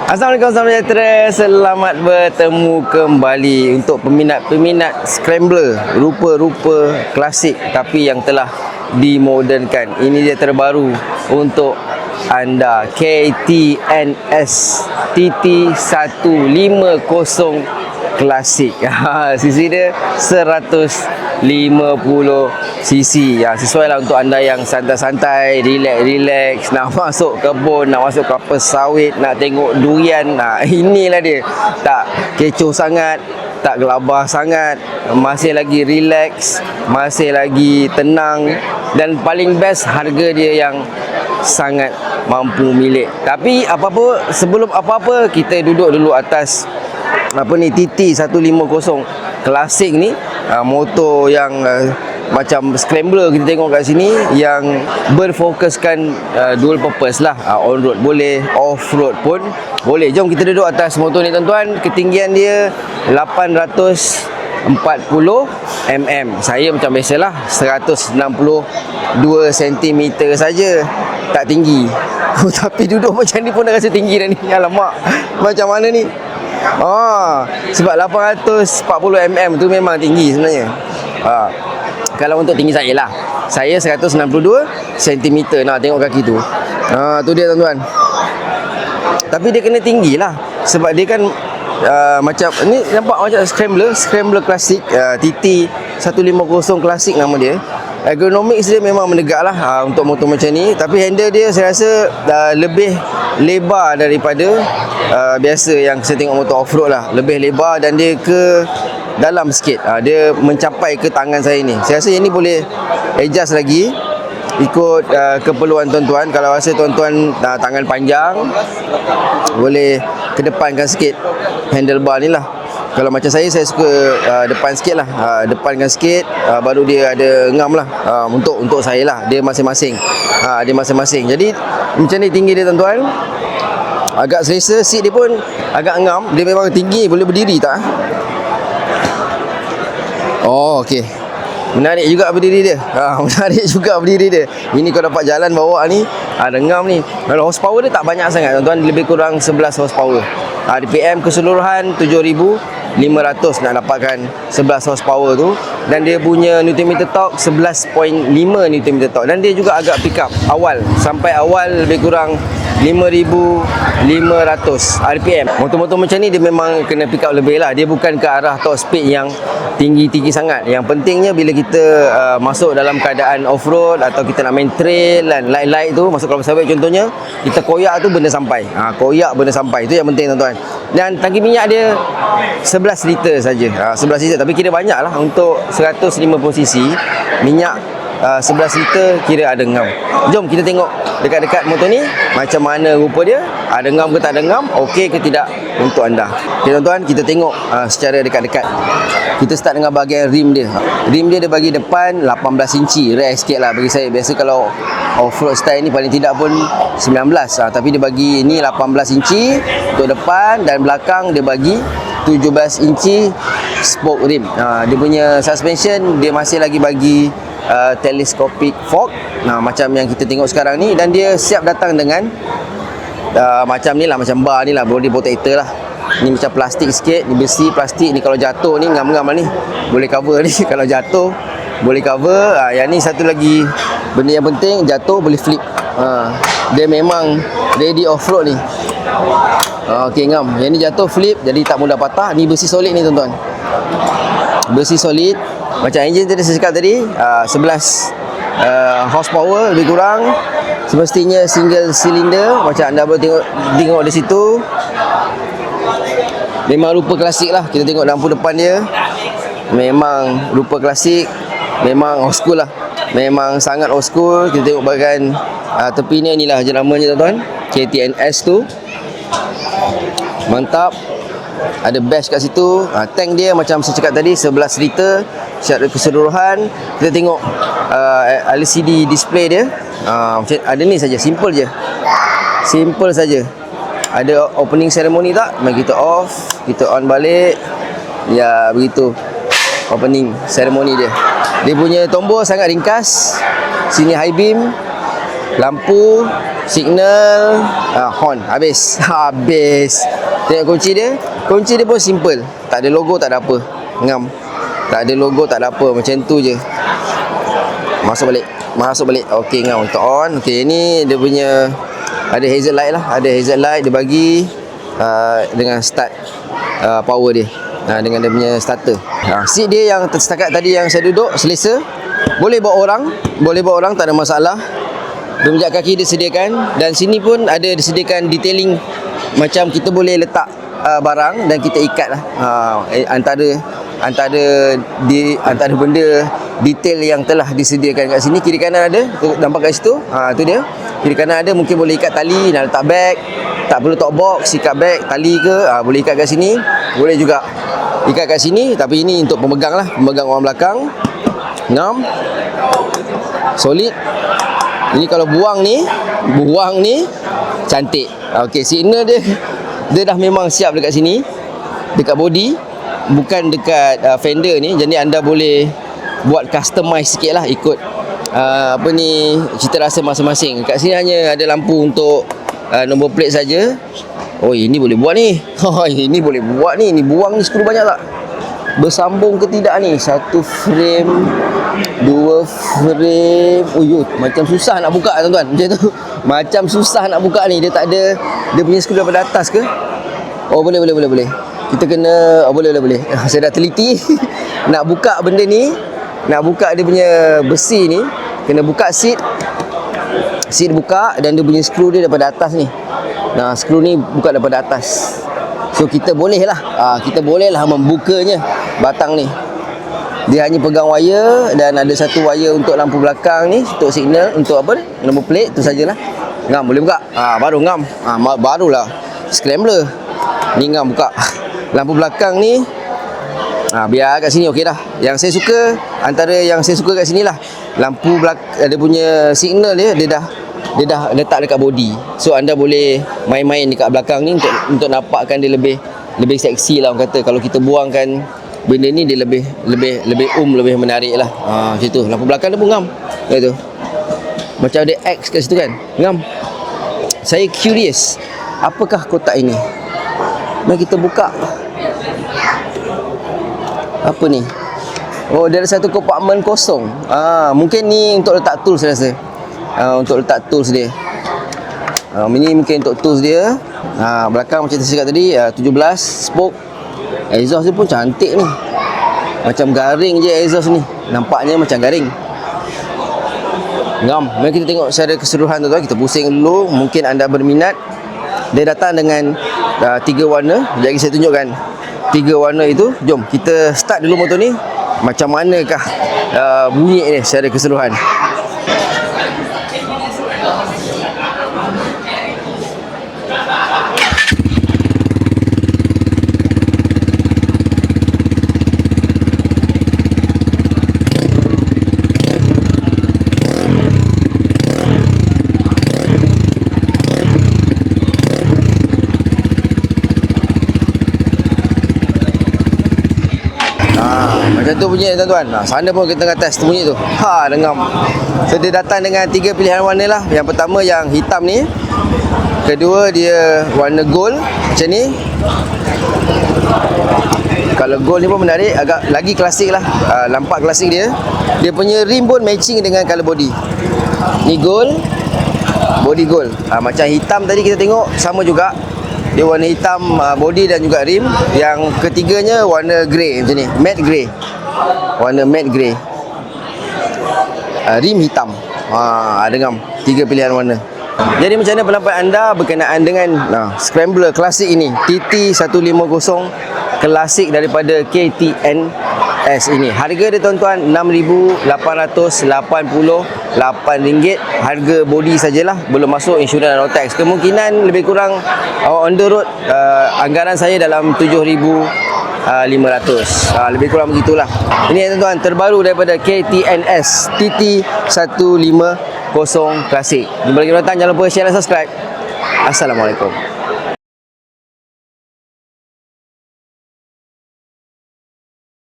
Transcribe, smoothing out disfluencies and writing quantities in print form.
Assalamualaikum, salam sejahtera. Selamat bertemu kembali untuk peminat-peminat scrambler, rupa-rupa klasik tapi yang telah dimodernkan. Ini dia terbaru untuk anda, KTNS TT150 Klasik. Sisi dia 150cc. Ya, sesuai lah untuk anda yang santai-santai, relax, nak masuk kebun, nak masuk kelapa sawit, nak tengok durian. Inilah dia. Tak kecoh sangat, tak gelabah sangat, masih lagi relax, masih lagi tenang, dan paling best harga dia yang sangat mampu milik. Tapi apa-apa, sebelum apa-apa, kita duduk dulu atas TT150 Klasik ni. Motor yang macam scrambler kita tengok kat sini, yang berfokuskan dual purpose lah. On road boleh, off road pun boleh. Jom kita duduk atas motor ni tuan-tuan. Ketinggian dia 840mm. Saya macam biasalah 162 cm saja, tak tinggi. Tapi duduk macam ni pun dah rasa tinggi dah ni. Alamak, macam mana ni? Sebab 840mm tu memang tinggi sebenarnya. Kalau untuk tinggi saya lah, saya 162 cm. Nak tengok kaki tu. Tu dia tuan-tuan. Tapi dia kena tinggi lah, sebab dia kan macam ni, nampak macam scrambler klasik. TT150 Klasik nama dia. Ergonomics dia memang menegak lah untuk motor macam ni. Tapi handle dia saya rasa lebih lebar daripada biasa yang saya tengok motor off-road lah. Lebih lebar dan dia ke dalam sikit. Dia mencapai ke tangan saya ni. Saya rasa yang ni boleh adjust lagi ikut keperluan tuan-tuan. Kalau rasa tuan-tuan tangan panjang, boleh kedepankan sikit handlebar ni lah. Kalau macam saya suka depan sikit lah, depankan sikit, baru dia ada ngam lah. Untuk saya lah, dia masing-masing. Dia masing-masing. Jadi macam ni tinggi dia tuan-tuan. Agak selesa, seat dia pun agak ngam. Dia memang tinggi, boleh berdiri tak? Okey. Menarik juga berdiri dia. Menarik juga berdiri dia. Ini kalau dapat jalan bawa ni, ada ngam ni. Kalau horsepower dia tak banyak sangat tuan-tuan, lebih kurang 11 horsepower. RPM keseluruhan 7,500 nak dapatkan 11 horsepower tu. Dan dia punya Nm torque 11.5 Nm torque. Dan dia juga agak pick up awal. Sampai awal lebih kurang 5,500 RPM. Motor-motor macam ni dia memang kena pick up lebih lah. Dia bukan ke arah top speed yang tinggi-tinggi sangat. Yang pentingnya bila kita masuk dalam keadaan off-road atau kita nak main trail dan light-light tu, masuk kelapa sawit contohnya, kita koyak tu benda sampai. Koyak benda sampai. Itu yang penting tuan-tuan. Dan tangki minyak dia 11 liter saja. 11 liter, tapi kira banyak lah untuk 150cc. Minyak 11 liter kira ada ngam. Jom kita tengok dekat-dekat motor ni macam mana rupa dia. Ada ngam ke tak ada ngam, okey ke tidak untuk anda. Okay tuan-tuan, kita tengok secara dekat-dekat. Kita start dengan bahagian rim dia. Rim dia bagi depan 18 inci. Rare sikit lah bagi saya. Biasa kalau off-road style ni paling tidak pun 19. Tapi dia bagi ni 18 inci untuk depan, dan belakang dia bagi 17 inci spoke rim. Dia punya suspension dia masih lagi bagi telescopic fork, macam yang kita tengok sekarang ni. Dan dia siap datang dengan macam ni lah, macam bar ni lah, body protector lah. Ni macam plastik sikit, ni besi plastik ni. Kalau jatuh ni ngam-ngam lah ni, boleh cover ni. Kalau jatuh boleh cover. Yang ni satu lagi benda yang penting, jatuh boleh flip. Dia memang ready off-road ni. Okey ngam. Yang ni jatuh flip, jadi tak mudah patah. Ni besi solid ni tuan-tuan. Besi solid. Macam enjin tadi saya cakap tadi, 11 horsepower lebih kurang. Semestinya single cylinder, macam anda boleh tengok di situ. Memang rupa klasik lah. Kita tengok lampu depan dia, memang rupa klasik. Memang old school lah. Memang sangat old school. Kita tengok bahagian tepi ni, inilah jenamanya tuan-tuan, KTNS tu. Mantap. Ada bash kat situ. Tank dia macam saya cakap tadi 11 liter secara keseluruhan. Kita tengok LCD display dia. Macam ada ni saja, simple je. Simple saja. Ada opening ceremony tak? Mari kita off, kita on balik. Ya, begitu opening ceremony dia. Dia punya tombol sangat ringkas. Sini high beam, lampu, signal, horn. Habis. Habis. Tengok kunci dia. Kunci dia pun simple. Tak ada logo, tak ada apa. Ngam. Tak ada logo, tak ada apa. Macam tu je. Masuk balik. Okey, ngam. Kita on. Okey, ni dia punya ada hazard light lah. Ada hazard light dia bagi dengan start power dia. Dengan dia punya starter. Seat dia yang setakat tadi yang saya duduk selesa. Boleh bawa orang, tak ada masalah. Pemijat kaki disediakan, dan sini pun ada disediakan detailing macam kita boleh letak barang dan kita ikat lah antara benda detail yang telah disediakan kat sini. Kiri kanan ada, nampak kat situ. Tu dia. Kiri kanan ada, mungkin boleh ikat tali nak letak beg. Tak perlu top box, ikat beg, tali ke, boleh ikat kat sini. Boleh juga ikat kat sini, tapi ini untuk pemegang lah, pemegang orang belakang. Ngam. Solid. Ini kalau buang ni cantik. Okey, signal dia dah memang siap dekat sini, dekat body, bukan dekat fender ni. Jadi anda boleh buat customize sikit lah, ikut cita rasa masing-masing. Kat sini hanya ada lampu untuk nombor plate saja. Oh, ini boleh buat ni. Ini boleh buat ni. Ni buang ni skru banyak tak? Bersambung ke tidak ni? Satu frame, dua frame. Macam susah nak buka tuan-tuan. Macam tu. Macam susah nak buka ni. Dia tak ada, dia punya skru daripada atas ke? Oh, boleh. Kita kena, boleh. Saya dah teliti. Nak buka benda ni, nak buka dia punya besi ni, kena buka seat buka, dan dia punya skru dia daripada atas ni. Skru ni buka daripada atas. So kita boleh lah membukanya batang ni. Dia hanya pegang wire, dan ada satu wire untuk lampu belakang ni, untuk signal, untuk apa ni, nombor plate tu sajalah. Ngam, boleh buka. Baru ngam. Barulah scrambler. Ni ngam buka. Lampu belakang ni biar kat sini okey dah. Yang saya suka, antara yang saya suka kat sini lah, lampu belakang, dia punya signal dia dah letak dekat body. So anda boleh main-main dekat belakang ni untuk nampakkan dia lebih seksi lah, orang kata. Kalau kita buangkan benda ni, dia lebih menarik lah. Macam tu. Lampu belakang dia pun ngam. Macam tu. Macam ada X kat situ kan. Ngam. Saya curious, apakah kotak ini? Mari kita buka. Apa ni? Oh, dia ada satu kompartmen kosong. Mungkin ni untuk letak tools saya rasa. Untuk letak tools dia. Ini mungkin untuk tools dia. Belakang macam saya cakap tadi, 17 spoke. Exhaust dia pun cantik ni. Macam garing je exhaust ni. Nampaknya macam garing. Ngam. Mari kita tengok secara keseluruhan tuan-tuan. Kita pusing dulu. Mungkin anda berminat. Dia datang dengan 3 warna. Sekejap lagi saya tunjukkan 3 warna itu. Jom kita start dulu motor ni. Macam manakah bunyi ni secara keseluruhan. Macam tu bunyi tuan-tuan. Sana pun kita tengah test bunyi tu. Dengam. So dia datang dengan 3 pilihan warna lah. Yang pertama yang hitam ni. Kedua dia warna gold macam ni. Kalau gold ni pun menarik, agak lagi klasik lah. Nampak klasik dia. Dia punya rim pun matching dengan color body. Ni gold, body gold. Macam hitam tadi kita tengok sama juga. Dia warna hitam body dan juga rim. Yang ketiganya warna grey macam ni, matte grey. Warna matte grey. Rim hitam. Dengam 3 pilihan warna. Jadi macam mana pendapat anda berkenaan dengan scrambler klasik ini, TT150 klasik daripada KTNS ini? Harga dia tuan-tuan RM6,888. Harga body sajalah, belum masuk insurans dan road tax. Kemungkinan lebih kurang on the road, anggaran saya dalam 7,500. Lebih kurang begitulah. Ini tuan-tuan terbaru daripada KTNS TT150 klasik. Jumpa lagi tuan-tuan, jangan lupa share dan subscribe. Assalamualaikum.